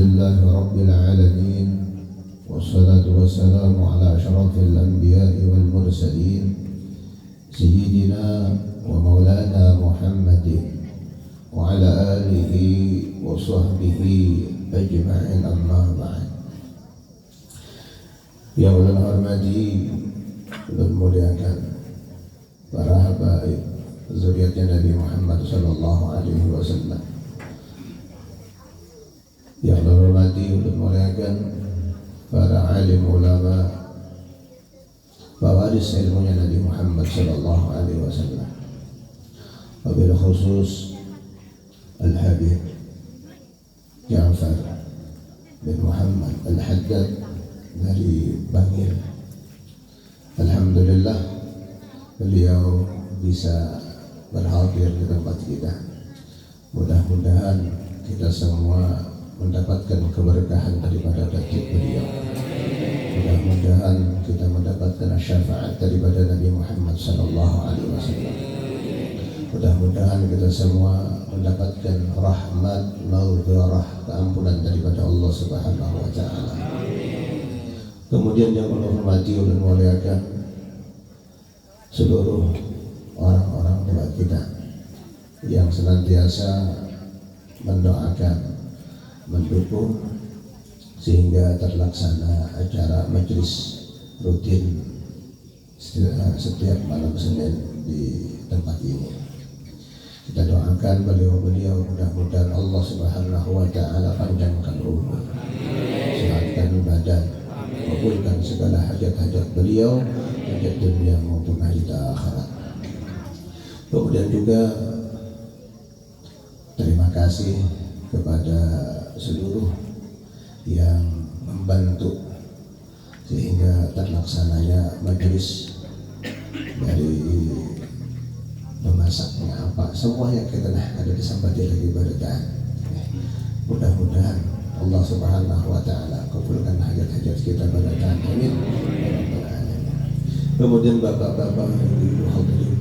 لله رب العالمين والصلاة والسلام على أشرف الأنبياء والمرسلين سيدنا ومولانا محمد وعلى آله وصحبه أجمعين أما بعد. Yang ulun hormati, ulun muliakan para habaib zuriatnya Nabi Muhammad sallallahu alaihi wasallam. Yang ulun hormati, ulun muliakan para alim ulama, pewaris ilmunya Nabi Muhammad sallallahu alaihi wasallam. Wabil khusus Al-Habib Ja'far bin Muhammad Al-Haddad dari Bangil. Alhamdulillah beliau bisa berhadir di tempat kita. Mudah-mudahan kita semua mendapatkan keberkahan daripada dakwah beliau. Mudah-mudahan kita mendapatkan syafaat daripada Nabi Muhammad sallallahu alaihi wasallam. Mudah-mudahan kita semua mendapatkan rahmat, maghfirah, keampunan daripada Allah Subhanahu wa taala. Kemudian yang Allah hormati dan muliakan seluruh orang-orang tua kita yang senantiasa mendoakan, mendukung sehingga terlaksana acara majelis rutin setiap malam Senin di tempat ini. Kita doakan beliau-beliau, mudah-mudahan Allah Subhanahu wa taala panjangkan umur, sehatkan badan, kabulkan segala hajat-hajat beliau, hajat dunia maupun hajat akhirat. Kemudian juga terima kasih kepada seluruh yang membantu sehingga terlaksananya majelis, dari memasaknya apa semua yang kita ada di sampati lagi berikan. Mudah-mudahan Allah Subhanahu wa taala kabulkan hajat-hajat kita pada tahun ini. Kemudian bapak-bapak, ibu hadirin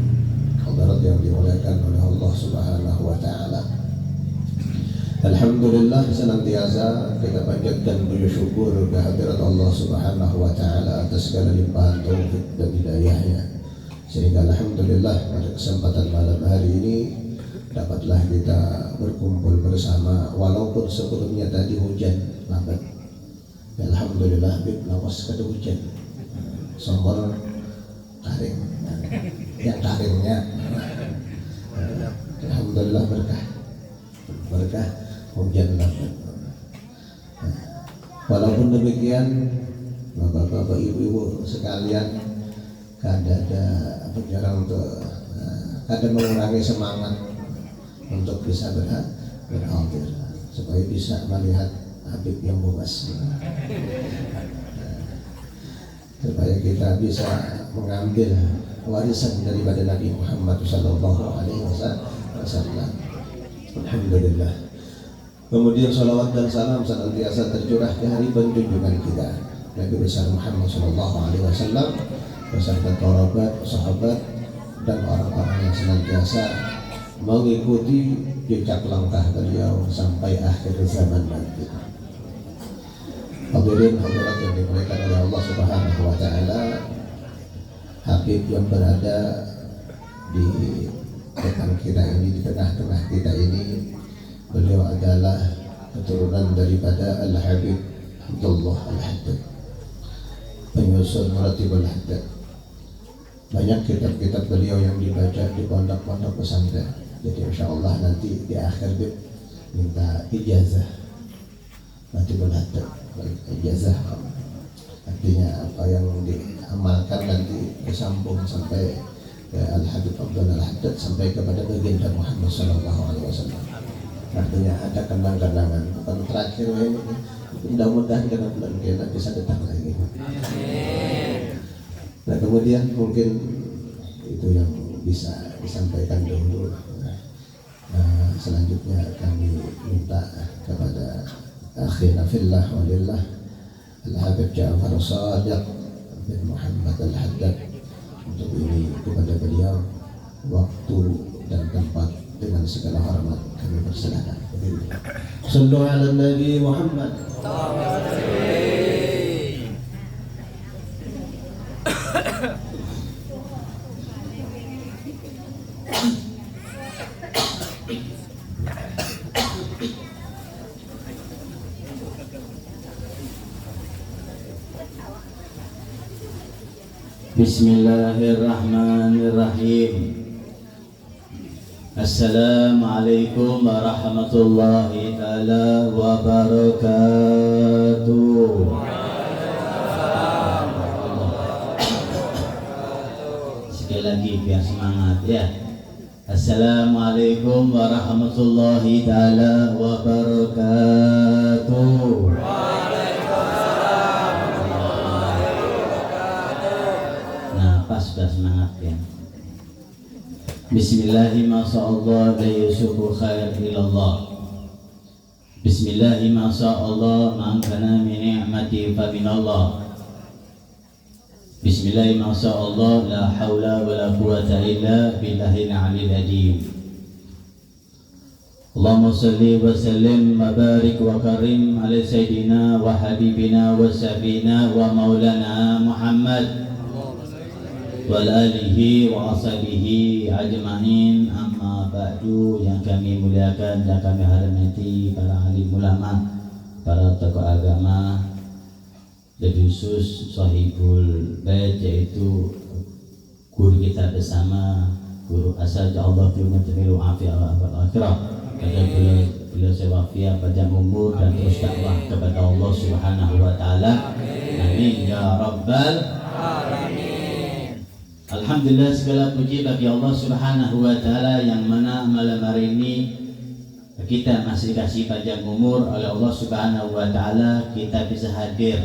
hadirat yang dimuliakan oleh Allah Subhanahu wa taala. Alhamdulillah senantiasa kita panjatkan bersyukur kehadirat Allah Subhanahu wa taala atas segala limpahan taufik dan hidayahnya. Sehingga alhamdulillah pada kesempatan malam hari ini dapatlah kita berkumpul bersama, walaupun sebelumnya tadi hujan lambat. Alhamdulillah lawas kada hujan, sumber kering, yang keringnya alhamdulillah berkah hujan lambat. Walaupun demikian, bapak-bapak, ibu-ibu sekalian, jarang untuk kadang mengurangi semangat untuk bisa berhadir supaya bisa melihat Habib yang bebas, supaya kita bisa mengambil warisan daripada Nabi Muhammad sallallahu alaihi wasallam. Alhamdulillah. Kemudian salawat dan salam senantiasa tercurah ke hari junjungan kita Nabi besar Muhammad sallallahu alaihi wasallam beserta kerabat, sahabat dan orang-orang yang senantiasa mengikuti jejak langkah beliau sampai akhir zaman nanti. Hadirin hadirat yang dimuliakan oleh Allah Subhanahu wa taala, Habib yang berada di depan kita ini, di tengah-tengah kita ini, beliau adalah keturunan daripada Al-Habib Abdullah Al-Haddad, penyusun Maratibul Haddad. Banyak kitab-kitab beliau yang dibaca di pondok-pondok pesantren. Jadi insyaallah nanti di akhir minta ijazah Maratibul Haddad, ijazah artinya apa yang diamalkan nanti disambung sampai ke Al-Habib Abdullah Al-Haddad, sampai kepada baginda Muhammad sallallahu alaihi wasallam. Artinya ada kenang-kenangan, bukan terakhir ini. Mudah-mudahan karena bulan kita bisa datang lagi. Nah, kemudian mungkin itu yang bisa disampaikan dulu. Selanjutnya kami minta kepada akhina fillah walillah Al-Habib Ja'far Shadiq bin Muhammad Al-Haddad untuk ini kepada beliau waktu dan tempat dengan segala hormat kami persilakan. Sallu ala Nabi Muhammad. Bismillahirrahmanirrahim. Assalamualaikum warahmatullahi taala wabarakatuh. Sekali lagi biar semangat ya. Assalamualaikum warahmatullahi taala wabarakatuh. Sudah semangat ya. Bismillahi masa'allah la yusufu khair ilallah. Bismillahi masa'allah man kana min ni'mati fa minallah. Bismillahi masa'allah la hawla wa la quwata illa billahil aliyil azim. Allahumma salli wa sallim wa barik wa karim ala sayyidina wa habibina wa safina wa maulana Muhammad wal alihi wa ashabihi ajma'in, amma ba'du. Yang kami muliakan dan kami hormati para alim ulama, para tokoh agama, lebih khusus sahibul bait, yaitu guru kita bersama, guru asal Allah Jamilu afi'ah wal akhirah. Pada beliau sewafiah panjang umur dan terus dakwah kepada Allah Subhanahu wa taala. Amin ya rabbal alamin. Alhamdulillah, segala puji bagi Allah Subhanahu wa taala yang mana malam hari ini kita masih dikasih panjang umur oleh Allah Subhanahu wa taala, kita bisa hadir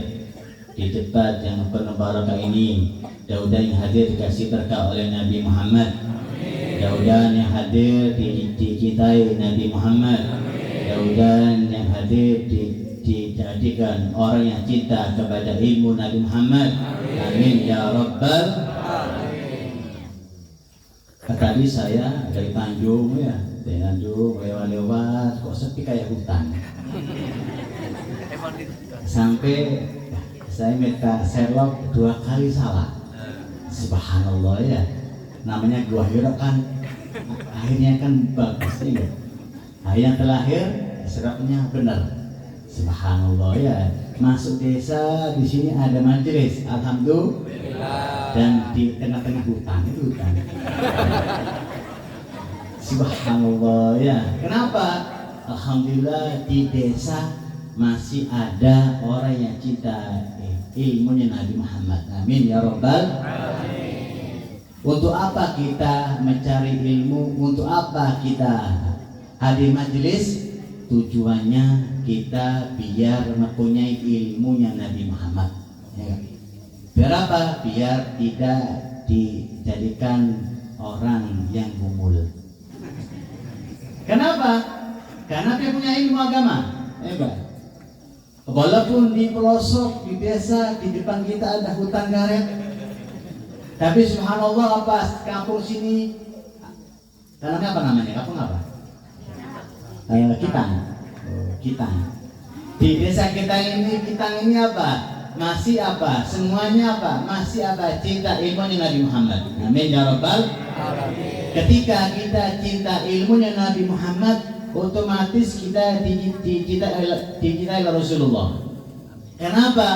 di tempat yang penuh barakah ini. Mudah-mudahan yang hadir dikasih berkah oleh Nabi Muhammad. Mudah-mudahan yang hadir dicintai Nabi Muhammad. Mudah-mudahan yang hadir dijadikan orang yang cinta kepada ilmu Nabi Muhammad. Amin ya rabbal. Tadi saya dari Tanjung ya, dari Tanjung lewat kok sepi kayak hutan. Sampai saya minta Sherlock 2 kali salah. Subhanallah ya. Namanya gua Hira kan akhirnya kan bagus nih. Akhirnya terakhir serapnya benar. Subhanallah ya. Masuk desa, di sini ada majelis, alhamdulillah, dan di tengah-tengah hutan itu hutan. Subhanallah ya. Kenapa? Alhamdulillah di desa masih ada orang yang cinta ilmunya Nabi Muhammad. Amin ya rabbal alamin. Untuk apa kita mencari ilmu? Untuk apa kita hadir majelis? Tujuannya kita biar mempunyai ilmunya Nabi Muhammad ya. Biar apa? Biar tidak dijadikan orang yang gumul. Kenapa? Karena dia punya ilmu agama ya. Walaupun di pelosok, di desa, di depan kita ada hutan karet, tapi subhanallah apa kampung sini dalamnya apa namanya? Kampung apa? Kitang. Di desa kita ini, kitang ini apa? Masih apa? Semuanya apa? Masih apa? Cinta ilmunya Nabi Muhammad. Amin ya rabbal alamin. Ketika kita cinta ilmunya Nabi Muhammad, otomatis kita dicintai Rasulullah. Kenapa?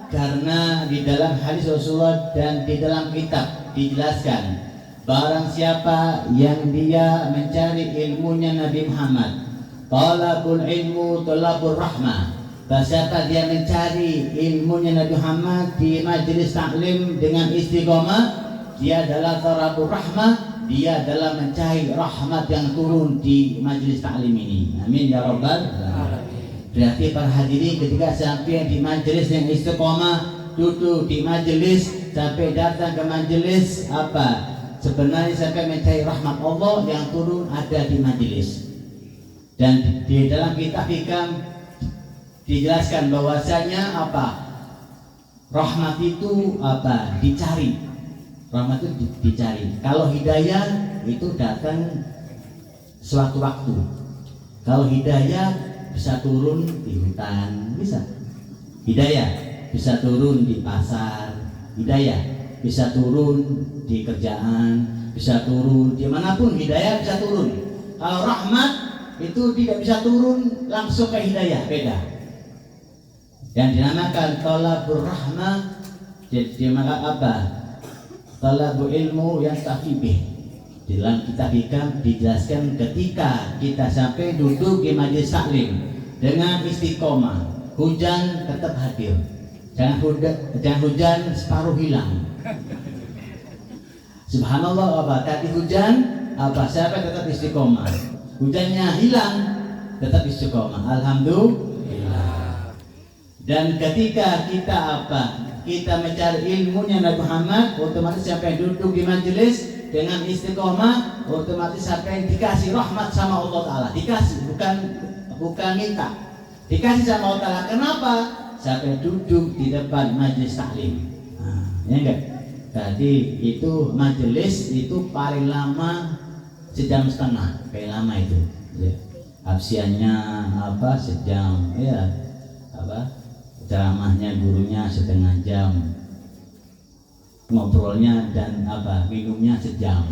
Karena di dalam hadis Rasulullah dan di dalam kitab dijelaskan, barang siapa yang dia mencari ilmunya Nabi Muhammad, talabul ilmu talabur rahmah. Siapa dia mencari ilmunya Nabi Muhammad di majelis taklim dengan istiqomah, dia adalah talabur rahmah, dia adalah mencari rahmat yang turun di majelis taklim ini. Amin ya rabbal alamin. Berarti para hadirin, ketika sampai di majelis yang istiqomah, duduk di majelis sampai datang ke majelis apa? Sebenarnya sampai mencari rahmat Allah yang turun ada di majelis. Dan di dalam kitab hikam dijelaskan bahwasanya apa? Rahmat itu apa? Dicari. Rahmat itu dicari. Kalau hidayah itu datang sewaktu-waktu. Kalau hidayah bisa turun di hutan, bisa. Hidayah bisa turun di pasar, hidayah bisa turun di kerjaan, bisa turun dimanapun, hidayah bisa turun. Kalau rahmat itu tidak bisa turun langsung ke hidayah, beda. Yang dinamakan thalabur rahmah, dinamakan apa? Thalabu ilmu yang tafibih. Di dalam kitab hikam dijelaskan ketika kita sampai duduk di majelis taklim dengan istiqomah, hujan tetap hadir. Jangan hujan separuh hilang. Subhanallah, apa tadi hujan apa siapa tetap istiqomah. Hujannya hilang tetap istiqomah. Alhamdulillah. Dan ketika kita apa? Kita mencari ilmunya Nabi Muhammad, otomatis sampai duduk di majelis dengan istiqomah, otomatis sampai dikasih rahmat sama Allah Ta'ala. Dikasih, bukan minta, dikasih sama Allah Ta'ala. Kenapa? Sampai duduk di depan majelis taklim. Ya enggak? Tadi itu majelis itu paling lama sejam setengah, paling lama itu. Ya. Absiannya apa? Sejam, ya. Apa? Ceramahnya gurunya setengah jam, ngobrolnya dan apa minumnya sejam.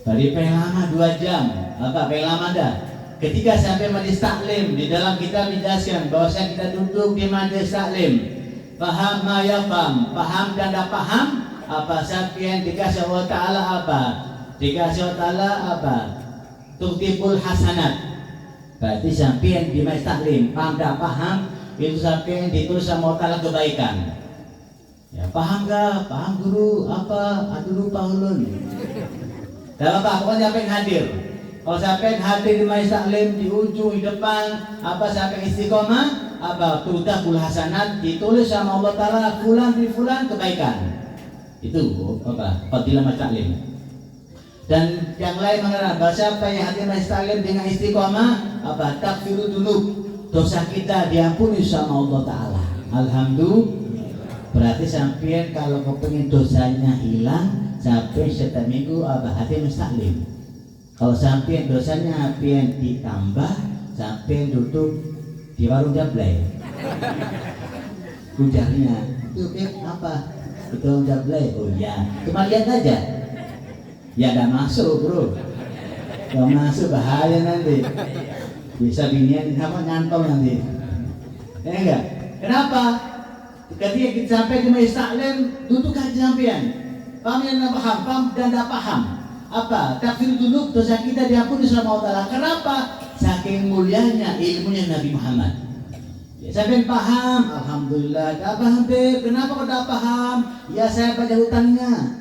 Tadi paling lama 2 jam, apa paling lama dah. Ketika sampai majelis taklim, di dalam kitab dijelaskan bahwa kita duduk di majelis taklim, paham ma yafham, paham dan tak paham, apa sampai dikasih Allah Ta'ala apa? Dikasih Allah Ta'ala apa? Tuktibul hasanat. Berarti sampai di majelis taklim, paham tak paham, itu sampai ditulis sama Allah Ta'ala kebaikan. Ya, paham gak? Paham guru? Apa? Aduh lupa ulun. Dan apa? Pokoknya sampai hadir. Kalau sampai hadir di majelis taklim, di ujung, di depan, apa sampai istiqomah, apa? Tuktibul hasanat, ditulis sama Allah Ta'ala fulan di fulan kebaikan. Itu apa? Fadilah majelis taklim. Dan yang lain mengenai bahasa apa yang hati majelis taklim dengan istiqomah apa takfirul dzunub, dosa kita diampuni sama Allah Ta'ala. Alhamdulillah. Berarti sampai kalau kepengin dosanya hilang sampai setiap minggu apa hati majelis taklim. Kalau sampai dosanya pian ditambah sampai duduk di warung jablay. Ujarnya itu apa? Itu warung jablay. Oh iya, cuma lihat aja. Ya gak masuk bro, gak masuk bahaya nanti, bisa binian apa nyantol nanti, ya enggak? Kenapa? Ketika kita sampai di majelis taklim, duduk aja sampean, paham dan tak paham, paham dan tak paham, apa? Takfir dulu dosa kita diampuni sama Allah Ta'ala. Kenapa? Saking mulianya ilmunya Nabi Muhammad. Ya, sampean paham, alhamdulillah. Tak paham Beb, kenapa kau tak paham? Ya saya baca hutangnya.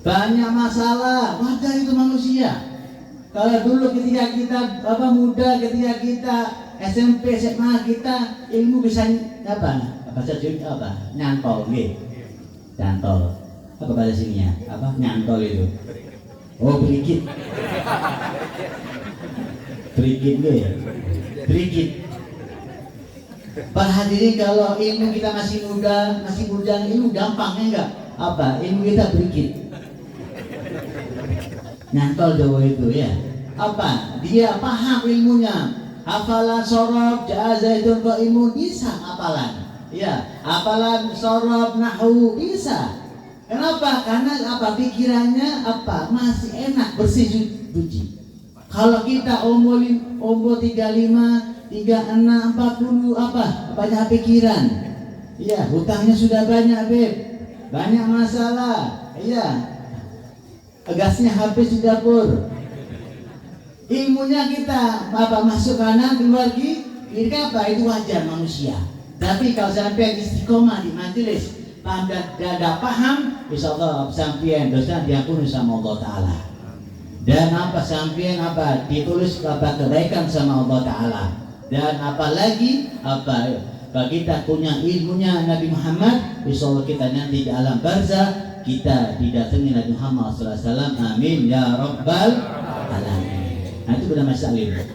Banyak masalah, wajar itu manusia. Kalau dulu ketika kita muda, ketika kita SMP, SMA, kita ilmu bisa apa? Bahasa Jawa apa? Nyantol, nggih. Nyantol. Apa bahasa sininya? Apa? Nyantol itu. Oh, berikit. Berikit nggih. Berikit. Para hadirin, kalau ilmu kita masih muda, masih bujang, ilmu gampang ya enggak? Apa? Ilmu kita berikit. Nyantol Jawa itu ya. Apa? Dia paham ilmunya. Hafalan sorob, jazaitun qaimun bisa hafalan. Ya, hafalan sorob nahwu bisa. Kenapa? Karena apa? Pikirannya apa? Masih enak, bersih suci. Kalau kita umur 35, 36, 40 apa? Banyak pikiran. Iya, hutangnya sudah banyak, Beb. Banyak masalah. Iya. Gasnya habis di dapur. Ilmunya kita apa masuk kanan keluar kiri apa itu wajar manusia. Tapi kalau sampai istiqomah di majelis paham dan paham, insyaallah sampean dosa diampuni sama Allah Ta'ala. Dan apa sampean apa ditulis apa kebaikan sama Allah Ta'ala. Dan apalagi apa bagi kita punya ilmunya Nabi Muhammad, insyaallah kita nanti di alam barzah kita didatangi Nabi Muhammad SAW. Amin ya rabbal alamin. Nah itu benar masalah ilmu.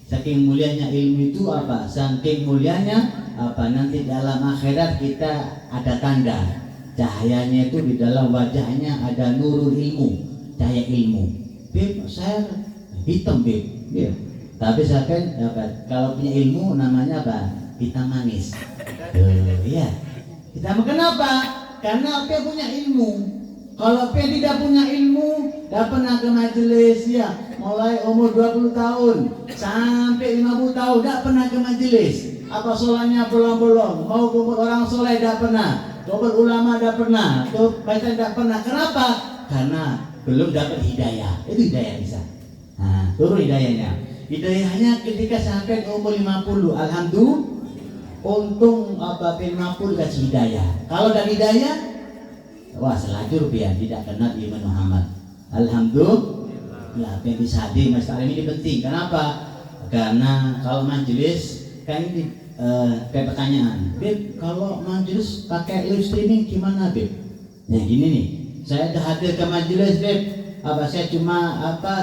Saking mulianya ilmu itu apa? Saking mulianya apa? Nanti di alam akhirat kita ada tanda. Cahayanya itu di dalam wajahnya ada nurul ilmu. cahaya ilmu. Beb, saya hitam beb. Ya. Tapi saya kan kalau punya ilmu namanya apa? Hitam manis. Iya. Hitam kenapa? Karena apa punya ilmu. Kalau P tidak punya ilmu, tidak pernah ke majelis ya, mulai umur 20 tahun sampai 50 tahun tidak pernah ke majelis. Apa solahnya bolong-bolong, mau kumpul orang soleh tidak pernah, kumpul ulama tidak pernah, tuh baca tidak pernah. Kenapa? Karena belum dapat hidayah. Itu hidayah bisa. Nah, turun hidayahnya. Hidayahnya ketika sampai umur 50, alhamdulillah, untung apa P50 kasih hidayah. Kalau dari hidayah, wah selajur biar tidak kenal iman Muhammad. Alhamdulillah, yang bisa hadir Mas Taklim ini penting. Kenapa? Karena kalau majelis kan ini kayak pertanyaan, Beb, kalau majelis pakai live streaming gimana, Beb? Nah gini nih, saya udah hadir ke majelis, Beb.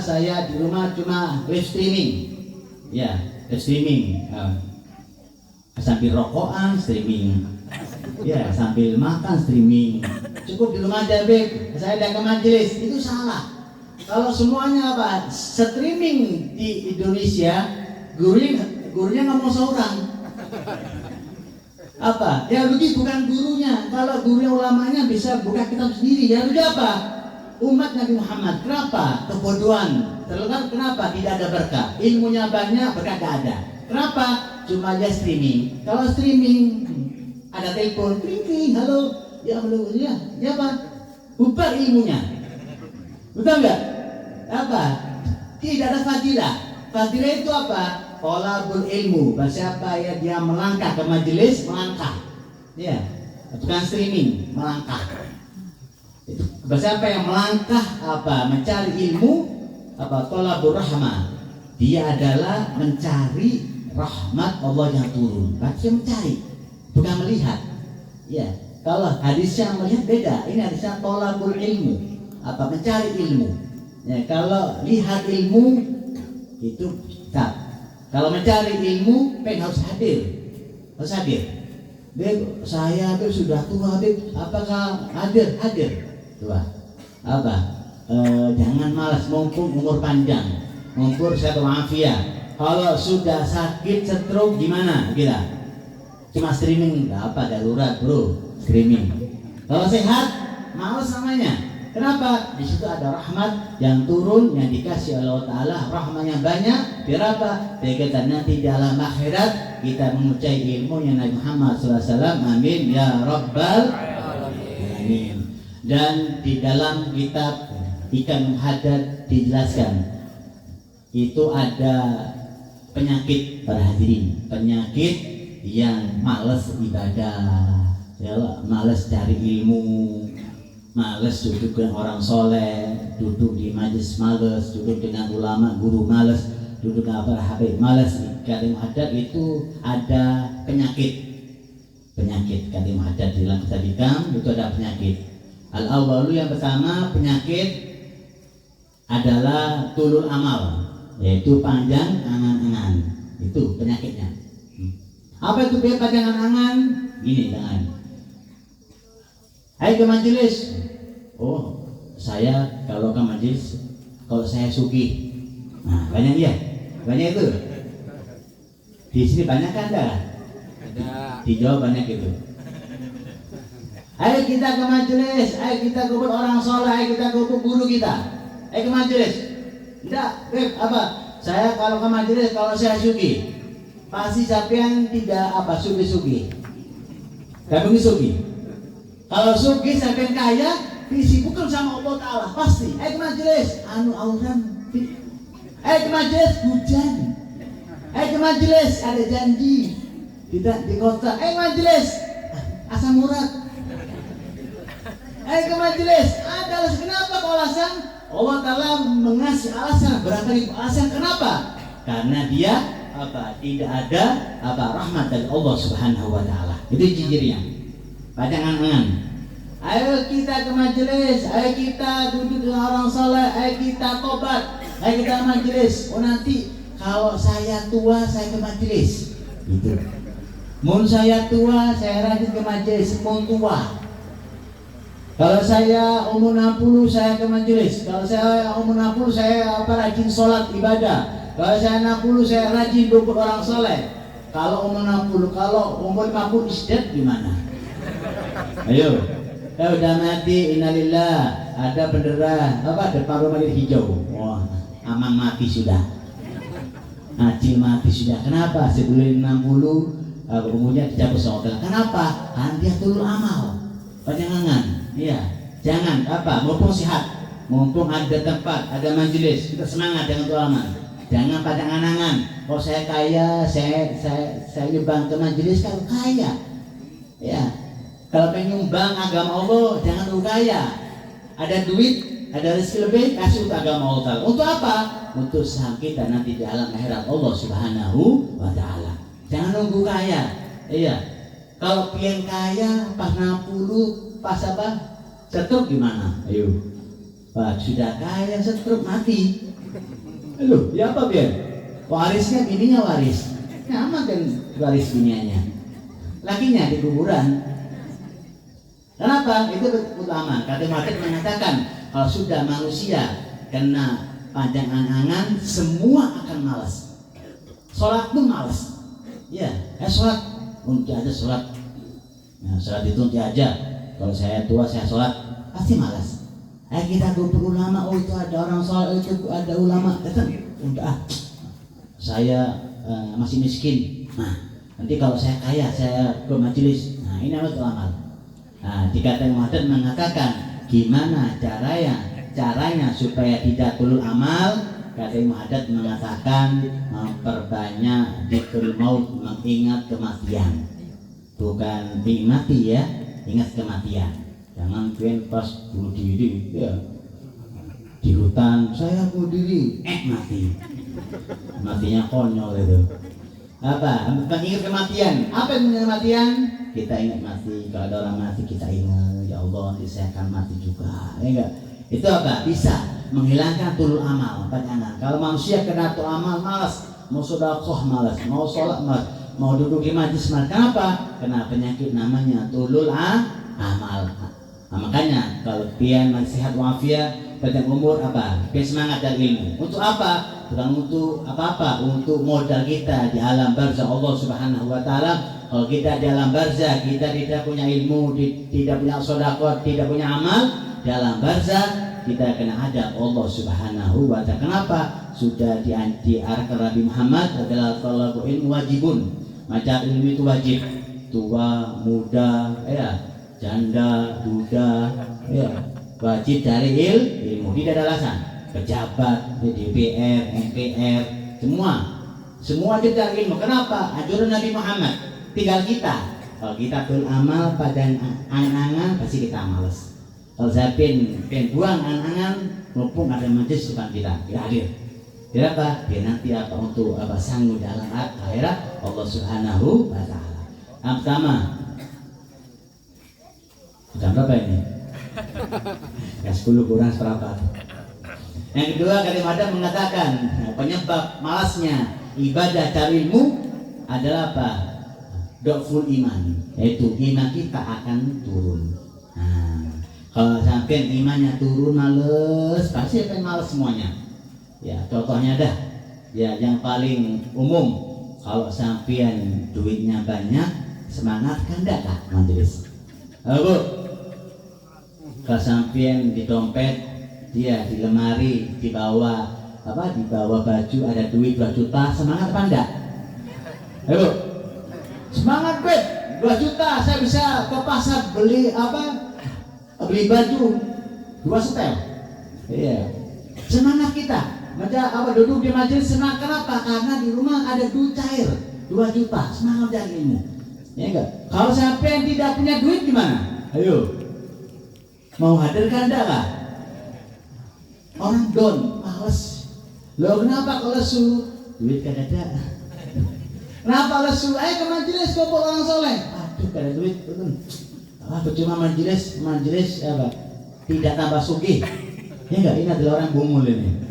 Saya di rumah cuma live streaming, ya live streaming. Sambil rokokan streaming, ya sambil makan streaming. Cukup di rumah aja, Beb. Saya datang ke majelis, itu salah. Kalau semuanya streaming di Indonesia, gurunya ngomong seorang. Ya rugi bukan gurunya. Kalau gurunya ulamanya bisa buka kitab sendiri. Ya rugi apa? Umat Nabi Muhammad. Kenapa? Kebodohan. Terlalu kenapa? Tidak ada berkah. Ilmunya banyak, berkah tidak ada. Kenapa? Cuma aja streaming. Kalau streaming ada telepon, kring, halo. Ya belum ya apa? Bubar ilmunya. Betul enggak? Tidak ada fadilah. Fadilah itu apa? Thalabul ilmu. Siapa ya dia melangkah ke majelis, melangkah. Ya, bukan streaming, melangkah. Itu siapa yang melangkah mencari ilmu thalabur rahmah. Dia adalah mencari rahmat Allah yang turun. Berarti mencari, bukan melihat. Ya. Kalau hadisnya melihat beda, ini hadisnya thalabul ilmu, mencari ilmu. Ya, kalau lihat ilmu itu tak. Kalau mencari ilmu, harus hadir. Beb, saya sudah tua, Beb. Apakah hadir? Tua. Jangan malas, mumpung umur panjang, mumpung sehat walafiat. Kalau sudah sakit stroke gimana? Kita cuma streaming, darurat bro. Streaming. Kalau sehat, malas namanya. Kenapa? Di situ ada rahmat yang turun, yang dikasih Allah Taala, rahmatnya banyak. Biar apa? Biar nanti dalam akhirat kita mengucai ilmunya Nabi Muhammad SAW. Amin ya Rabbal Alamin. Dan di dalam kitab Ikan Muhaddad dijelaskan itu ada penyakit para hadirin, penyakit yang malas ibadah. Ya, malas cari ilmu, malas duduk dengan orang soleh, duduk di majelis malas, duduk dengan ulama, guru malas, duduk dengan para habib malas. Kalim haddad itu ada penyakit kalim haddad di dalam kitab itu ada penyakit. Al-awwalu yang pertama penyakit adalah tulul amal, yaitu panjang angan-angan. Itu penyakitnya. Apa itu panjang angan-angan? Gini tangan. Hai ke majelis. Oh, saya kalau ke majelis, kalau saya sugih. Nah, banyak ya? Banyak itu. Di sini banyak kan ada? Ada. Di Jawa banyak itu. Ayo kita ke majelis, ayo kita kumpul orang soleh, ayo kita kumpul guru kita. Ayo ke majelis. Enggak, Beb, saya kalau ke majelis, kalau saya sugih, pasti sampean tidak sugih-sugih. Kamu sugih. Kalau sugih sampai kaya, disibukkan sama Allah Ta'ala pasti. Ke majelis, auran. Ke majelis hujan. Ke majelis ada janji. Tidak di kota. Majelis asam urat. Ke majelis ada alasan. Kenapa kau alasan? Allah Ta'ala mengasih alasan, berapa alasan kenapa? Karena dia tidak ada rahmat dari Allah Subhanahu wa Ta'ala. Itu cirinya. Panjangan-angan. Ayo kita ke majelis, ayo kita duduk dengan orang soleh, ayo kita tobat, ayo kita majelis. Oh nanti kalau saya tua saya ke majelis. Gitu. Mun saya tua saya rajin ke majelis, mun tua. Kalau saya umur 60 saya ke majelis. Kalau saya umur 60 saya rajin sholat ibadah. Kalau saya 60 saya rajin dukul orang soleh. Kalau umur 60, kalau umur 50 isdet gimana? Ayo, udah mati, innalillah, ada bendera depan rumah hijau. Wah, amang mati sudah, Acil mati sudah. Kenapa? Sebelum 60 umurnya dicabut sama Allah. Kenapa? Kan dia tulul amal, panjangan. Iya, jangan mumpung sehat, mumpung ada tempat, ada majelis, kita semangat dengan tulul amal. Jangan pada angan-angan, kalau saya kaya, saya nyumbang ke majelis kan kaya. Ya, kalau pengen nyumbang agama Allah, jangan lu kaya. Ada duit, ada rezeki lebih, kasih untuk agama Allah. Untuk apa? Untuk saham kita nanti di alam akhirat Allah Subhanahu wa Ta'ala. Jangan nunggu kaya. Iya. Kalau pengen kaya, pas 60, pas setruk gimana? Ayo. Pak sudah kaya setruk mati. Loh, ya apa biar? Warisnya bininya waris. Nyaman kan waris binianya. Lakinya di kuburan. Kenapa? Itu utama. Kata Muhammad mengatakan kalau sudah manusia kena panjang angan-angan, semua akan malas. Sholat pun malas. Ya, sholat. Untuk aja sholat. Nah, sholat itu nanti aja. Kalau saya tua saya sholat pasti malas. Kita kumpul ulama, itu ada orang sholat, itu ada ulama datang. Udah, saya masih miskin. Nah, nanti kalau saya kaya, saya ke majelis. Nah, ini apa amal? Nah, dikatakan Muhammad mengatakan gimana caranya supaya tidak tulul amal. Kata Muhammad mengatakan memperbanyak dzikrul maut, mengingat kematian. Bukan mati ya, ingat kematian. Jangan pengen pas bunuh diri ya di hutan saya bunuh diri matinya konyol itu. Ingat kematian. Apa yang mengingat kematian? Kita ingat mati. Kalau ada orang mati kita ingat, ya Allah nanti saya akan mati juga, ya enggak? Itu bisa menghilangkan tulul amal. Panjangan. Kalau manusia kena tulul amal malas, mau sedekah malas, mau sholat malas, mau duduk di majlis malas. Kenapa? Kena penyakit namanya tulul amal. Nah, makanya kalau pian masih sehat walafiat, panjang umur pian semangat dan ilmu. Untuk apa? Bukan untuk apa-apa, untuk modal kita di alam barzah Allah Subhanahu wa Ta'ala. Kalau kita di alam barzah, kita tidak punya ilmu, tidak punya sedekah, tidak punya amal, di alam barzah kita kena adab Allah Subhanahu wa Ta'ala. Kenapa? Sudah diarahkan Nabi Muhammad adalah talabul ilmu wajibun. Macam ilmu itu wajib. Tua, muda, janda, duda, wajib cari ilmu. Tidak ada alasan. Pejabat, DPR, MPR, semua wajib cari ilmu. Kenapa? Ajaran Nabi Muhammad. Tinggal kita. Kalau kita beramal pada angan-angan, pasti kita malas. Kalau saya pengen buang angan-angan, mumpung ada majlis depan kita hadir. Biar apa? Biar nanti untuk sanggup dalam akhirat Allah Subhanahu wa Ta'ala. Yang pertama, jam berapa ini? Ya 10 kurang seperempat. Yang kedua, kadang-kadang mengatakan penyebab malasnya ibadah cari ilmu adalah Dhaful iman, yaitu iman kita akan turun. Nah, kalau sampai imannya turun males, pasti akan males semuanya. Ya, contohnya dah. Ya, yang paling umum, kalau sampean duitnya banyak, semangat kan enggak kak majelis? Bu, kalau sampean di dompet, dia di lemari, di bawah baju ada duit 2 juta, semangat apa enggak? Bu, semangat bet, 2 juta saya bisa ke pasar beli baju 2 setel. Iya, semangat kita. Duduk di majelis semangat. Kenapa? Karena di rumah ada duit cair 2 juta, semangat dari ilmu. Ya enggak? Kalau sampai tidak punya duit gimana? Ayo, mau hadirkan enggak lah? Orang down, males. Loh kenapa kalau lesu? Duit kan ada. Kenapa lesu? Ke majelis kumpul orang soleh. Aduh, gak ada duit. Percuma majelis tidak tambah sugih. Ya enggak, ini adalah orang bumul ini.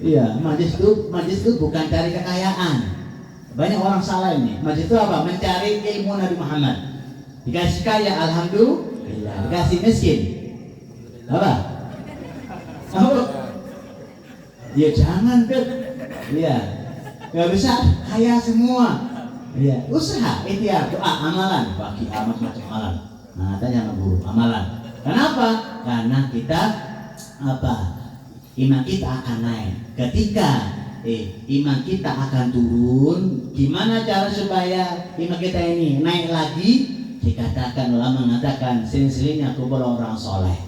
Iya, majelis itu bukan cari kekayaan. Banyak orang salah ini. Majelis itu apa? Mencari ilmu Nabi Muhammad. Dikasih kaya, alhamdulillah. Dikasih miskin. Apa? Apa? Ya jangan deh. Iya. Gak bisa kaya semua. Iya, usaha, ikhtiar, doa, amalan, bagi amat macam amalan. Nah, tanya sama guru, amalan. Kenapa? Karena kita iman kita akan naik. Ketika iman kita akan turun, gimana cara supaya iman kita ini naik lagi? Dikatakan, ulama mengatakan silsilahnya kubur orang soleh.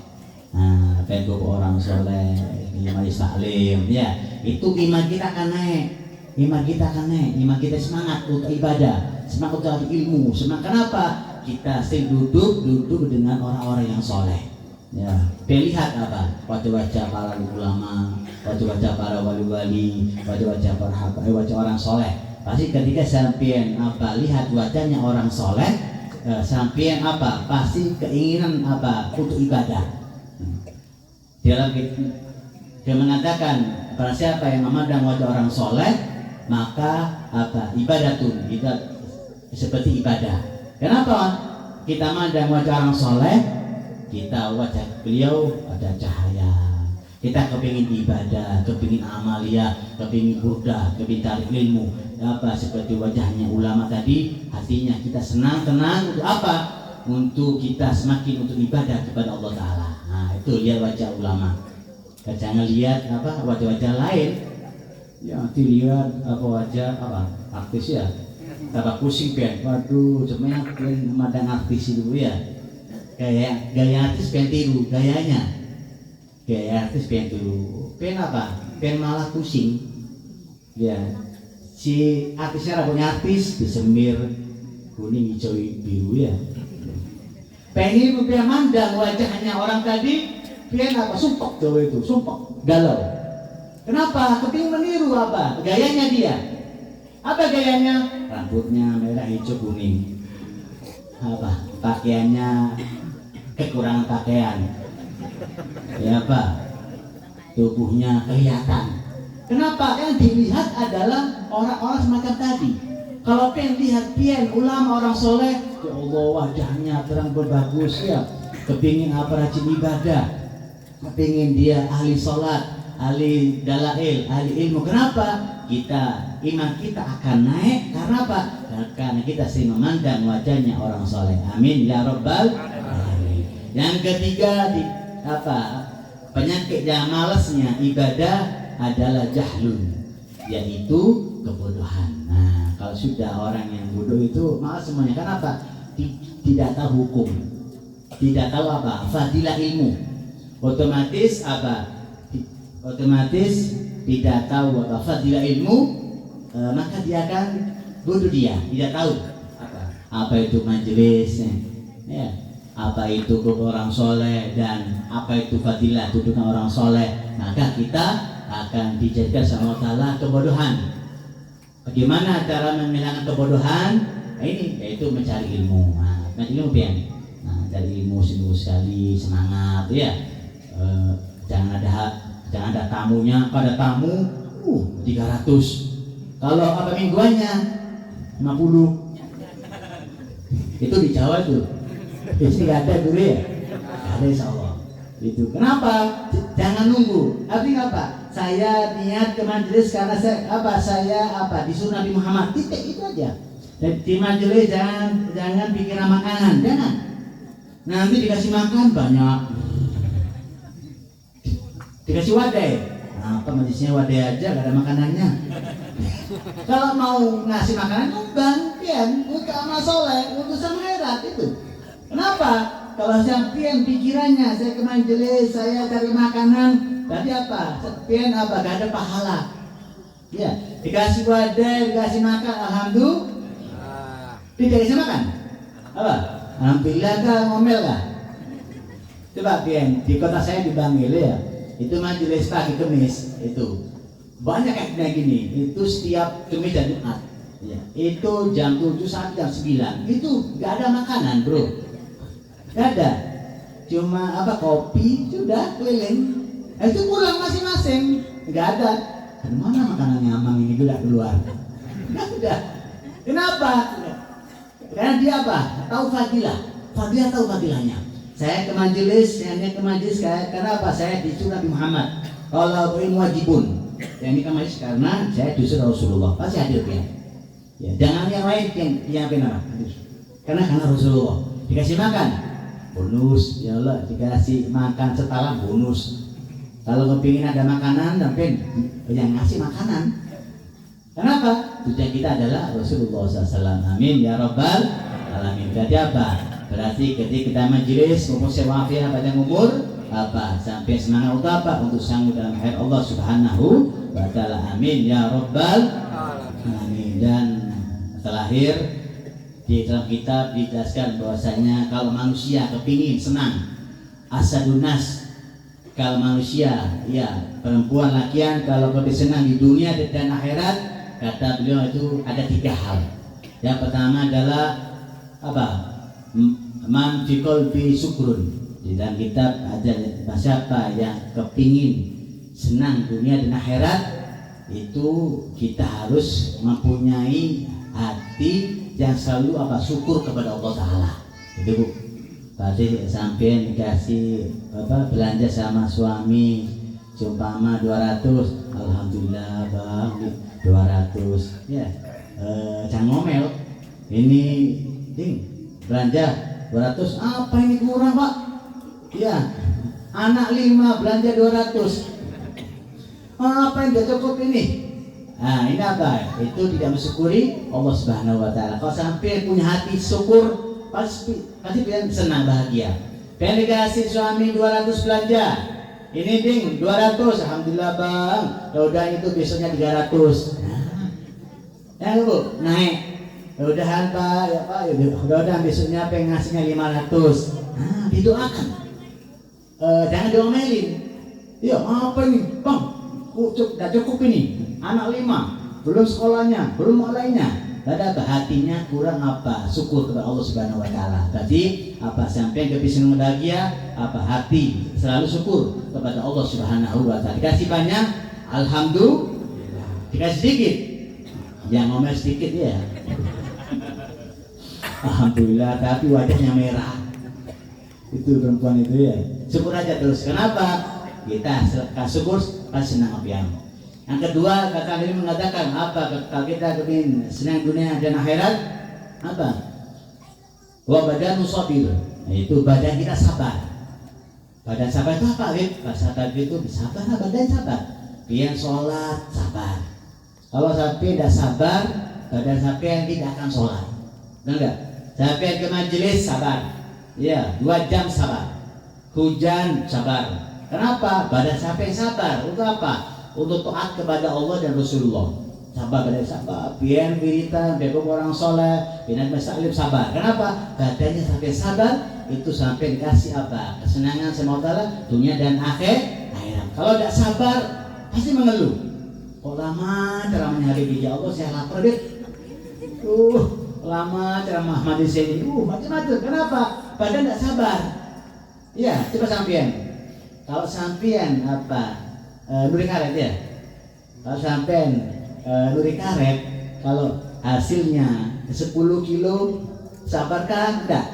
Nah, kubur orang soleh, majelis taklim, ya itu iman kita akan naik. Iman kita akan naik, iman kita semangat untuk ibadah, semangat untuk ilmu. Semangat kenapa? Kita duduk dengan orang-orang yang soleh. Ya, lihat apa? Wajah-wajah para ulama, wajah-wajah para wali-wali, wajah-wajah para wajah orang soleh. Pasti ketika sampean lihat wajahnya orang soleh, sampean pasti keinginan untuk ibadah. Dalam dia mengatakan, para siapa yang memandang wajah orang soleh, maka ibadatun, itu seperti ibadah. Kenapa kita memandang wajah orang soleh? Kita wajah beliau ada cahaya. Kita kepingin ibadah, kepingin amalia, kepingin burdah, kepingin cari ilmu. Seperti wajahnya ulama tadi, hatinya kita senang, tenang untuk apa? Untuk kita semakin untuk ibadah kepada Allah Ta'ala. Nah itu lihat wajah ulama. Jangan lihat wajah-wajah lain. Ya dilihat wajah artis ya. Tambah pusing kan. Waduh, semuanya memandang artis itu ya. Gaya artis pengen tiru gayanya. Gaya artis pengen tiru. Pengen malah pusing. Ya. Si artisnya rambutnya artis disemir kuning hijau biru ya. Pengen mandang wajahnya orang tadi, pengen sumpek tuh itu, sumpek galau. Kenapa? Kepingin meniru gayanya dia. Apa gayanya? Rambutnya merah hijau kuning. Pakaiannya kekurangan pakaian. Ya tubuhnya kelihatan. Kenapa? Yang dilihat adalah orang-orang semacam tadi. Kalau pengen lihat ulama orang soleh, ya Allah wajahnya terang berbagus ya. Kepingin rajin ibadah, kepingin dia ahli sholat, ahli dalail, ahli ilmu. Kenapa? Iman kita akan naik karena apa? Karena kita sering memandang wajahnya orang soleh. Amin ya rabbal alamin. Yang ketiga penyakit yang malasnya ibadah adalah jahlun, yaitu kebodohan. Nah, kalau sudah orang yang bodoh itu malas semuanya. Kenapa? Tidak tahu hukum, tidak tahu fadilah ilmu. Otomatis tidak tahu fadilah ilmu, maka dia akan bodoh, dia tidak tahu apa itu majelisnya, ya, apa itu orang soleh dan apa itu fadilah dudukan orang soleh. Maka kita akan dijadikan sama Allah kebodohan. Bagaimana cara menghilangkan kebodohan? Nah, ini yaitu mencari ilmu. Mencari ilmu cari ilmu seminggu sekali, semangat ya. Jangan ada tamunya. Pada tamu 300. Kalau mingguannya 50. Itu di Jawa itu. Ini nggak ada dulu ya. Nggak ada insya Allah. Itu kenapa? Jangan nunggu. Artinya apa? Saya niat ke majelis karena saya disuruh Nabi Muhammad. Itu aja. Dan di majelis jangan pikiran makanan, jangan. Nanti dikasih makan banyak, dikasih wadai. Majelisnya wadai aja, gak ada makanannya. Kalau mau ngasih makanan, gantian untuk amal soleh, untuk sama akhirat itu. Kenapa? Kalau sampean pikirannya saya ke majelis, saya cari makanan, tadi sampean gak ada pahala. Ya, dikasih wadai, dikasih makan, alhamdulillah. Tidak dikasih makan. Alhamdulillah ngomel kah? Coba di kota saya di Bangil ya. Itu majelis pagi Kemis itu banyak kayak gini. Itu setiap Kemis dan Jumat. Ya, itu jam 7 sampai jam 9. Itu nggak ada makanan, bro. Nggak ada. Cuma kopi sudah keliling. Itu pulang masing-masing. Nggak ada. Dari mana makanannya Amang ini keluar? Nggak ada. Kenapa? Karena dia tahu fadilah. Fadilah tahu fadilahnya. Saya ke majelis, karena apa? Saya disuruh Nabi Muhammad. Kalau ilmu wajibun, yang ini ke majelis karena saya disuruh Rasulullah. Pasti hadir ya. Ya, jangan yang lain yang apa? Karena Rasulullah dikasih makan, bonus. Ya Allah, dikasih makan setala bonus. Kalau kepingin ada makanan, tapi yang ngasih makanan. Kenapa? Tujuan kita adalah Rasulullah SAW. Amin ya Rabbal Alamin. Berarti apa? Berarti ketika kita majelis kumpul sewafiah pada umur apa? Sampai semangat untuk apa? Untuk sanggup dalam hayat Allah Subhanahu wa Ta'ala. Amin ya Rabbal Alamin. Dan terakhir di dalam kitab dijelaskan bahwasanya kalau manusia kepingin senang, asadunas, kalau manusia ya perempuan lakian kalau kepingin senang di dunia dan akhirat, kata beliau itu ada 3 hal. Yang pertama adalah apa? Man fi qalbi syukrun. Di dalam kitab ada siapa yang kepingin senang dunia dan akhirat, itu kita harus mempunyai hati yang selalu apa? Syukur kepada Allah Ta'ala. Itu Bu. Tadi sampai dikasih apa? Belanja sama suami seumpama 200, alhamdulillah Bang 200 ya. Jangan ngomel. Ini ding belanja 200, apa ini kurang Pak? Ya, anak 5 belanja 200. Apa yang gak cukup ini? Nah, ini apa? Itu tidak mensyukuri Allah Subhanahu wa Ta'ala. Kalau sampai punya hati syukur, pasti pengen senang bahagia. Pengen dikasih suami 200 belanja. Ini ding 200, alhamdulillah Bang. Udah itu besoknya 300. Ya Bu, naik. Udahan Pak, ya Pak, udah besoknya pengen ngasihnya 500. Nah, didoakan. Jangan diomelin. Ya apa ini Bang? Gak cukup ini. Anak 5, belum sekolahnya, belum mulainya. Ada hatinya kurang apa? Syukur kepada Allah Subhanahu wa Ta'ala. Berarti apa? Sampai kepisang bahagia, apa? Hati selalu syukur kepada Allah Subhanahu wa Ta'ala. Dikasih banyak, alhamdulillah. Dikasih sedikit, yang ngomel sedikit ya. Alhamdulillah, tapi wajahnya merah. Itu perempuan itu ya. Syukur aja terus. Kenapa? Kita syukur pasti senang apian. Yang kedua, kata ini mengatakan apa? Kalau kita ingin senang dunia dan akhirat, apa? Wa badanu sabir. Itu badan kita sabar. Badan sabar itu apa? Sabar itu sabar, badan sabar. Pian sholat sabar. Kalau sampai tidak sabar, badan sampai tidak akan sholat. Benar enggak? Sampai ke majelis sabar. Ya, 2 jam sabar. Hujan sabar. Kenapa? Badan sampai sabar. Untuk apa? Untuk taat kepada Allah dan Rasulullah. Sabar, badan sabar. Pian wiritan, bebek orang soleh, pian masalib sabar. Kenapa? Badannya sampai sabar, itu sampai dikasih apa? Kesenangan sama Allah dunia dan akhirat. Kalau tidak sabar, pasti mengeluh. Kok lama ceramahnya hari ini? Ya Allah, saya lapar deh. Lama ceramah Ahmad di sini. Macam-macam. Kenapa? Badan tidak sabar. Ya, coba sampean. Kalau sampean apa? Nuri karet ya. Kalau sampean nuri karet, kalau hasilnya 10 kilo, sabarkah? Enggak.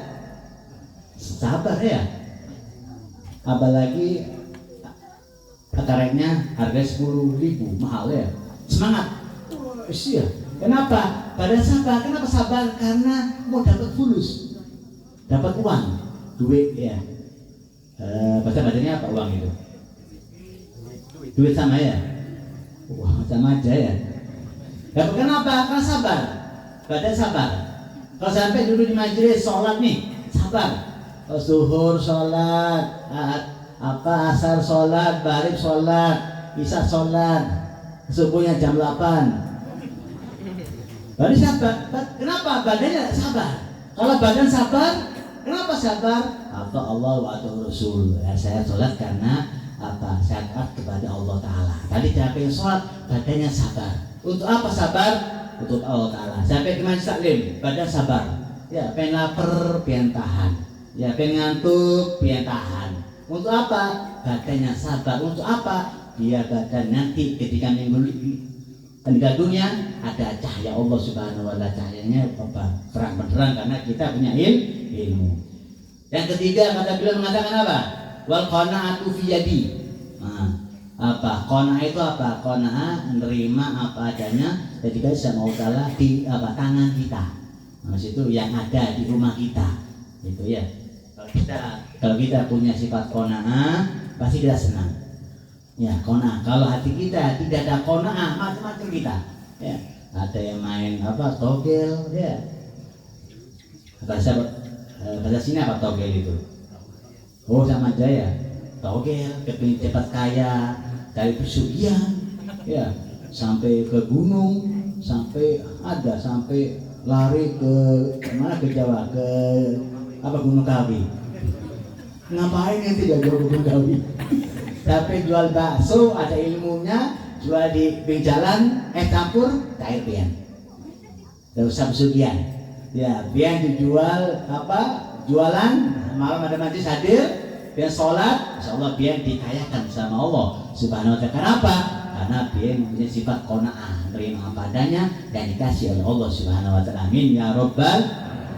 Sabar ya. Apalagi karetnya harga 10.000, mahal ya. Semangat. Iya. Kenapa? Badan sabar. Kenapa sabar? Karena mau dapat fulus, dapat uang, duit ya. Bahasa badannya apa uang itu? Duit sama ya? Wah, sama aja ya. Dapat kenapa? Karena sabar. Badan sabar. Kalau sampai dulu di majelis sholat nih, sabar. Kalau zuhur sholat, asar sholat, maghrib sholat, isya sholat, subuhnya jam 8. Berarti sabar. Kenapa? Badannya sabar. Kalau badan sabar, kenapa sabar? Apa Allah wa Rasul. Ya, saya sholat karena apa? Saya taat kepada Allah Ta'ala. Tadi saya pengen sholat, badannya sabar. Untuk apa sabar? Untuk Allah Ta'ala. Sampai ke majelis taklim, badan sabar. Ya, pengen lapar, pengen tahan. Ya, pengen ngantuk, pengen tahan. Untuk apa? Badannya sabar. Untuk apa? Biar badan nanti ketika meninggal dunia ada cahaya Allah Subhanahu wa Ta'ala. Cahayanya apa? Terang benderang karena kita punya ilmu. Yang ketiga kata beliau mengatakan apa? Wal qanaatu fi yadi. Nah, apa? Qanaah itu apa? Qanaah menerima apa adanya ketika sama Allah di apa tangan kita. Maksud itu yang ada di rumah kita. Gitu ya. Kalau kita punya sifat qanaah, pasti kita senang. Ya, qanaah. Kalau hati kita tidak ada qanaah, macam-macam kita. Ya, ada yang main apa? Togel, ya. Bahasa sini apa togel itu? Oh, sama aja ya. Togel, kepingin cepat kaya, cari pesugihan, ya, sampai ke gunung, sampai lari ke mana, ke Jawa, ke apa, Gunung Kawi. Ngapain yang tidak jual Gunung Kawi? Tapi jual bakso, ada ilmunya, jual di pinggir jalan, campur cair pian. Tidak usah pesugihan. Ya, pian dijual apa? Jualan, malam ada majlis hadir, pian sholat, insyaallah pian dikayakan sama Allah Subhanahu wa ta'ala. Kenapa? Karena pian punya sifat qanaah, terima apa adanya dan dikasih oleh Allah Subhanahu wa ta'ala. Amin ya rabbal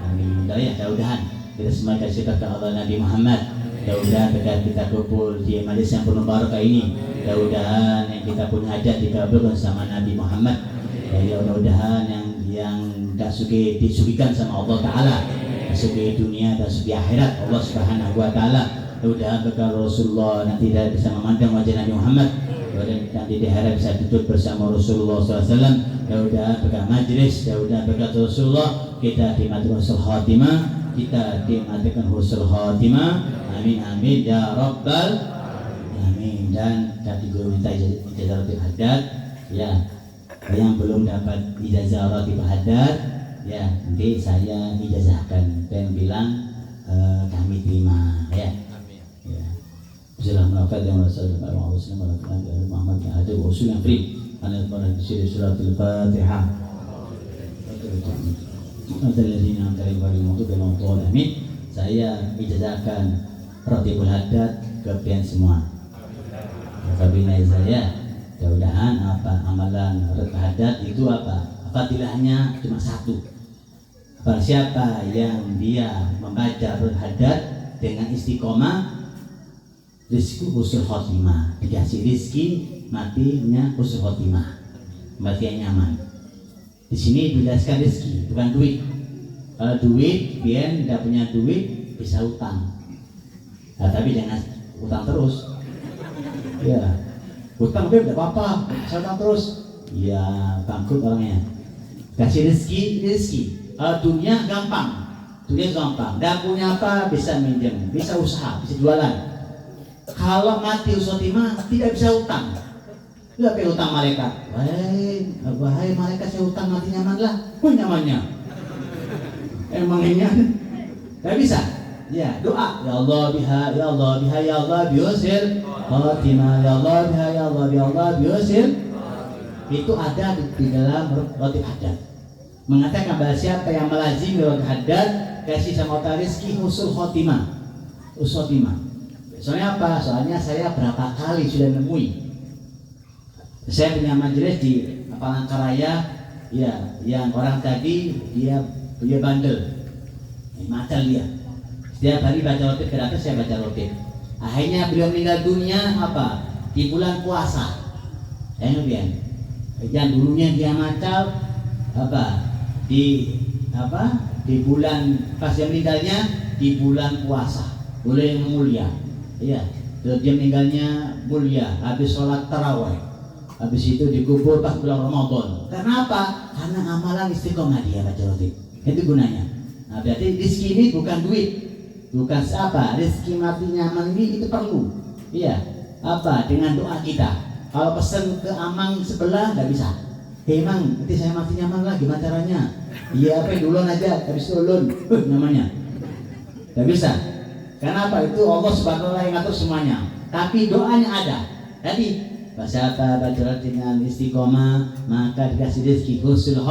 alamin. Mudah-mudahan kita semua kasih sifat Allah Nabi Muhammad. Mudah-mudahan kita kumpul di majlis yang penuh barakah ini. Mudah-mudahan yang kita punya hajat dikabulkan sama Nabi Muhammad. Ya, mudah-mudahan yang tak disugikan sama Allah Ta'ala, sugi dunia dan sugi akhirat Allah Subhanahu wa ta'ala. Mudah-mudahan bekal Rasulullah nanti tidak bisa memandang wajah Nabi Muhammad, nanti diharap bisa duduk bersama Rasulullah SAW. Mudah-mudahan bekal majlis, mudah-mudahan bekal Rasulullah kita dimatikan husnul khatimah, kita dimatikan husnul khatimah. Amin amin ya rabbal alamin. Dan tadi guru minta ijazah ratib haddad, ya, yang belum dapat ijazah ratib haddad, ya, nanti saya ijazahkan dan bilang kami terima, ya. Ya. Bismillahirrahmanirrahim. Wassalamualaikum Muhammad ada usul yang free. Ana pada suratul Fatihah. Alladzina anzalna al-Qur'ana amin. Saya ijazahkan ratibul haddad ke pian semua. Kabinai saya, mudah-mudahan apa amalan ratibul haddad itu apa? Fadilahnya cuma satu. Barang siapa yang dia membaca ratibul haddad dengan istiqomah, rizki husnul khotimah, dikasih rizki matinya husnul khotimah, matinya nyaman. Di sini dijelaskan rizki bukan duit. Kalau duit, biar tidak punya duit bisa utang. Nah, tapi jangan utang terus. Ya, utang tidak apa-apa, bisa utang terus. Ya, bangkrut orangnya. Kasih rezeki. Dunia gampang, Dan punya apa bisa minjem, bisa usaha, bisa jualan. Kalau mati usotima tidak bisa utang. Tidak perlu utang malaikat. Wahai malaikat, saya utang mati nyaman lah. Nyamannya. Emangnya tidak bisa. Ya, doa, ya Allah biha, ya Allah biha, ya Allah biusil khatimah, ya Allah biha, ya Allah biha, ya Allah biusil. Itu ada di dalam ratib haddad. Mengatakan bahwa siapa yang melazimi ratib haddad, kasih sama Allah rizki husnul khotimah. Soalnya apa? Soalnya saya berapa kali sudah nemui. Saya punya majelis di Palangkaraya, ya, yang orang tadi dia bandel, macam dia. Setiap hari baca rotib, gratis saya baca rotib. Akhirnya beliau meninggal dunia apa? Di bulan puasa. Yang dulunya dia macam apa? Di bulan pas dia meninggalnya di bulan puasa, bulan yang mulia. Iya. Dia meninggalnya mulia, habis sholat tarawih. Habis itu dikubur pas bulan Ramadan. Karena apa? Karena amalan istiqomah dia baca rotib. Itu gunanya. Nah, berarti rezeki ini bukan duit. Bukan apa, rezeki mati nyaman ini itu perlu. Iya, apa dengan doa kita. Kalau pesan ke amang sebelah nggak bisa. Mang, nanti saya mati nyaman lah, gimana caranya? Iya, apa duluan aja, habis ulun, namanya. Nggak bisa. Karena apa? Itu Allah Subhanahu wa ta'ala yang ngatur semuanya. Tapi doanya ada. Jadi, siapa baca dengan istiqomah maka dikasih rezeki husnul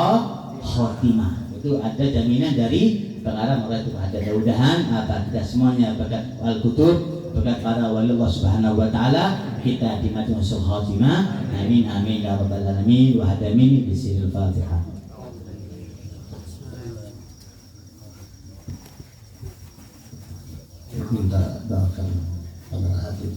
khotimah. Itu ada jaminan dari pengarang oleh Tuhan. Ada mudah-mudahan apa kita semuanya berkat al-kutub, berkat para wali Allah Subhanahu wa ta'ala, kita dimati husnul khatimah. Amin amin ya rabbal alamin. Wa hadamin bismillahil Fatihah. minta doakan pandangan hati.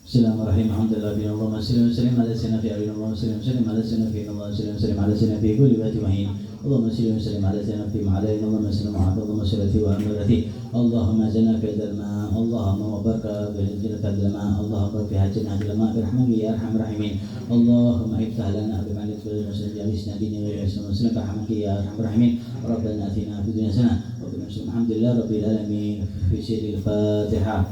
Bismillahirrahmanirrahim. Alhamdulillah Allahumma salli wa sallim ala sayyidina fi awwal Allahumma salli wa sallim ala sayyidina fi Allahumma salli wa sallim ala sayyidina fi kulli waqtin wa hin. Allahumma salli wa sallim ala sayyidina fi ma'alaina Allahumma salli wa Allahumma salli wa amrati Allahumma jana fi dalma Allahumma wa baraka bi rizqika dalma Allahumma fi hajjina dalma bi rahmatika ya arhamar rahimin. Allahumma iftah lana bi ma'alik wa sallim ala sayyidina wa sallim bi rahmatika ya arhamar rahimin. Rabbana atina fid dunya hasanah wa fil akhirati alhamdulillah rabbil alamin. Fi sirril Fatihah.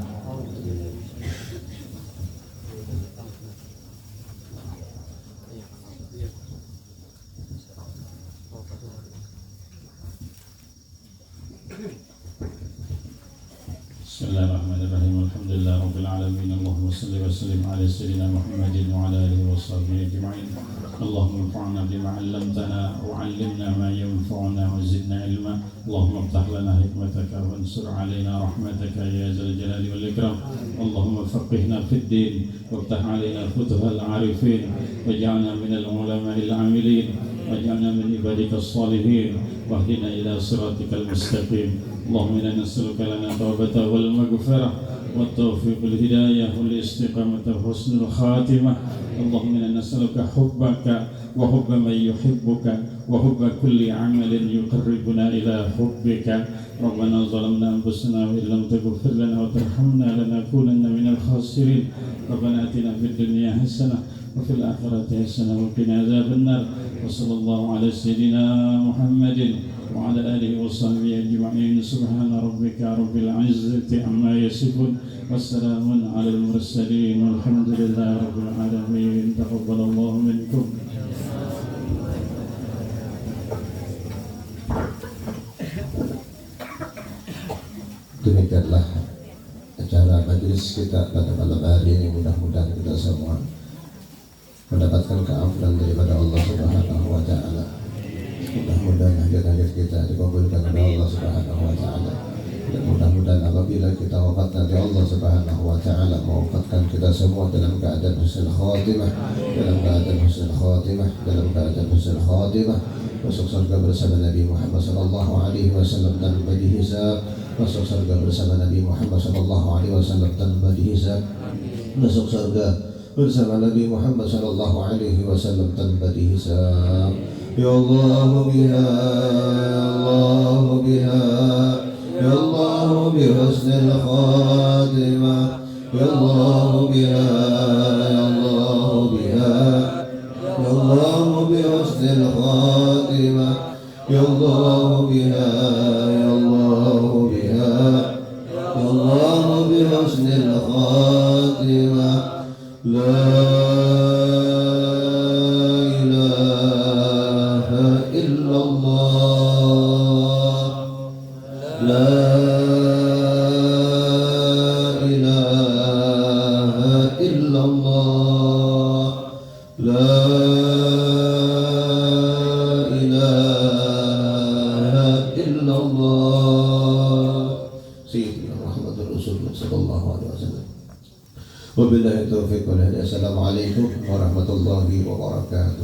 Bismillahirrahmanirrahim. Alhamdulillah rabbil alamin. Allahumma salli wa sallim ala sayyidina Muhammadin wa ala alihi wa sahbihi ajma'in. Allahumma anfa'na bima 'allamtana wa 'allimna ma yanfa'una wa zidna ilma. Allahumma iftah lana hikmataka wa ansur 'alaina rahmataka ya zal jalali wal ikram. Allahumma faqihna fid din wa iftah 'alaina futuhal 'arifin waj'alna minal ulama'il 'amilin waj'alna min ibadikas salihin wahdina ila siratikal mustaqim. اللهم إنا نسألك لنا التوبة والمغفرة والتوفيق والهداية والاستقامة وحسن الخاتمة. اللهم إنا نسألك حبك وحب من يحبك وحب كل عمل يقربنا إلى حبك. ربنا ظلمنا أنفسنا وإن لم تغفر لنا وترحمنا لنكونن من الخاسرين. ربنا آتنا في الدنيا حسنة وفي الآخرة حسنة وقنا عذاب النار. وصلى الله على سيدنا محمد وعلى آله وصحبه أجمعين. سبحان ربك رب العزة عما يصفون والسلام على المرسلين والحمد لله رب العالمين. تقبل الله منكم. Demikianlah acara majelis kita pada malam hari ini. Mudah-mudahan kita semua mendapatkan keampunan daripada Allah Subhanahu wa Ta'ala. Mudah-mudahan hajat-hajat kita dikabulkan oleh Allah Subhanahu wa Ta'ala. Dan mudah-mudahan apabila kita wafat nanti Allah Subhanahu wa Ta'ala mewafatkan kita semua dalam keadaan husnul khatimah, dalam keadaan husnul khatimah, dalam keadaan husnul khatimah, masuk surga bersama Nabi Muhammad sallallahu alaihi wasallam tanpa dihisab, masuk surga bersama Nabi Muhammad sallallahu alaihi wasallam tanpa dihisab, masuk surga bersama Nabi Muhammad sallallahu alaihi wasallam tanpa dihisab. Ya Allah biha, ya Allah biha, ya Allah bi husnil khatimah, ya Allah biha, ya Allah biha, ya Allah bi husnil khatimah, ya Allah biha, ya Allah biha, ya Allah bi husnil khatimah. La Wabillahi taufiq wal hidayah. Assalamualaikum warahmatullahi wabarakatuh.